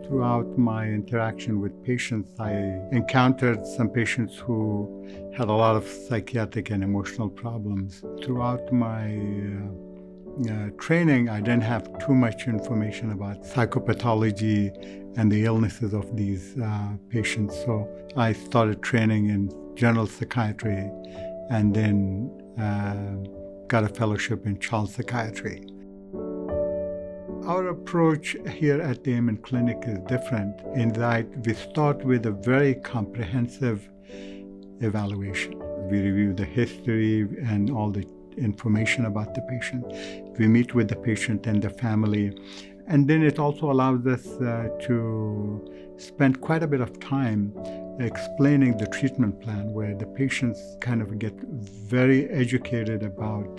Throughout my interaction with patients, I encountered some patients who had a lot of psychiatric and emotional problems. Throughout my training, I didn't have too much information about psychopathology and the illnesses of these patients. So I started training in general psychiatry and then got a fellowship in child psychiatry. Our approach here at the Amen Clinic is different in that we start with a very comprehensive evaluation. We review the history and all the information about the patient. We meet with the patient and the family. And then it also allows us to spend quite a bit of time explaining the treatment plan, where the patients kind of get very educated about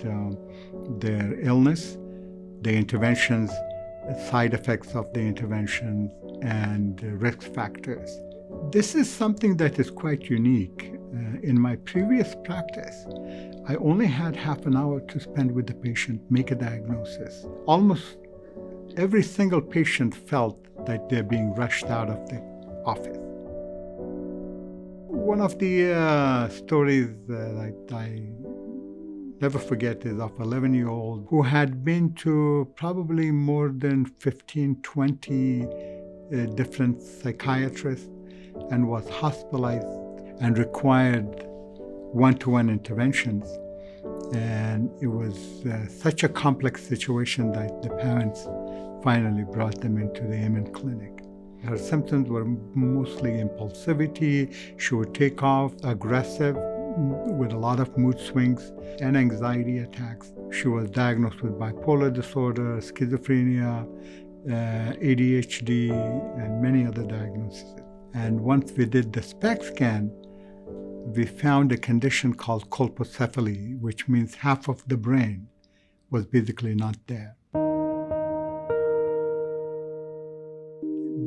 their illness, the interventions, side effects of the interventions, and risk factors. This is something that is quite unique. In my previous practice, I only had half an hour to spend with the patient, make a diagnosis. Almost every single patient felt that they're being rushed out of the office. One of the stories that I never forget is of an 11-year-old who had been to probably more than 15, 20 different psychiatrists and was hospitalized and required one-to-one interventions. And it was such a complex situation that the parents finally brought them into the Amen Clinic. Her symptoms were mostly impulsivity. She would take off, aggressive, with a lot of mood swings and anxiety attacks. She was diagnosed with bipolar disorder, schizophrenia, ADHD, and many other diagnoses. And once we did the SPECT scan, we found a condition called colpocephaly, which means half of the brain was basically not there.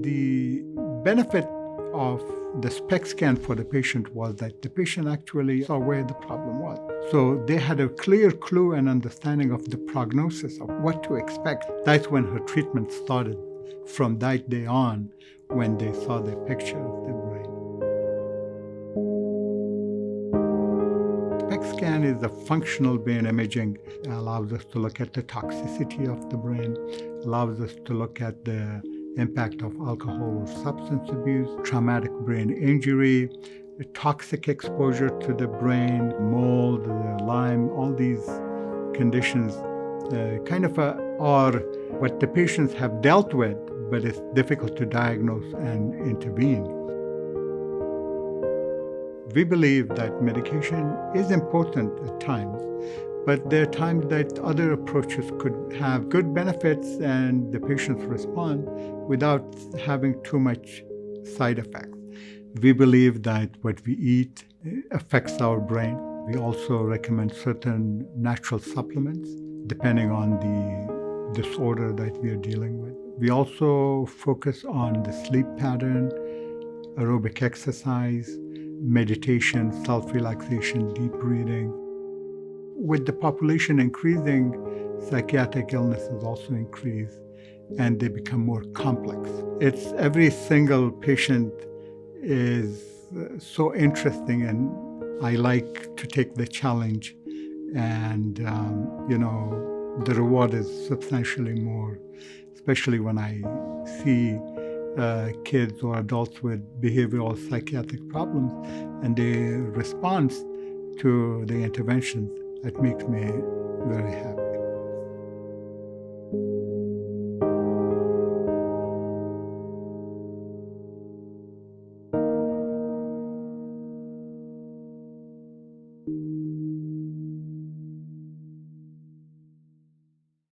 The benefit of the SPECT scan for the patient was that the patient actually saw where the problem was. So they had a clear clue and understanding of the prognosis of what to expect. That's when her treatment started, from that day on, when they saw the picture of the brain. SPECT scan is a functional brain imaging. It allows us to look at the toxicity of the brain, allows us to look at the impact of alcohol or substance abuse, traumatic brain injury, toxic exposure to the brain, mold, Lyme, all these conditions are what the patients have dealt with, but it's difficult to diagnose and intervene. We believe that medication is important at times, but there are times that other approaches could have good benefits and the patients respond without having too much side effects. We believe that what we eat affects our brain. We also recommend certain natural supplements depending on the disorder that we are dealing with. We also focus on the sleep pattern, aerobic exercise, meditation, self-relaxation, deep breathing. With the population increasing, psychiatric illnesses also increase and they become more complex. It's every single patient is so interesting, and I like to take the challenge, and the reward is substantially more, especially when I see kids or adults with behavioral psychiatric problems and their response to the interventions. That makes me very happy.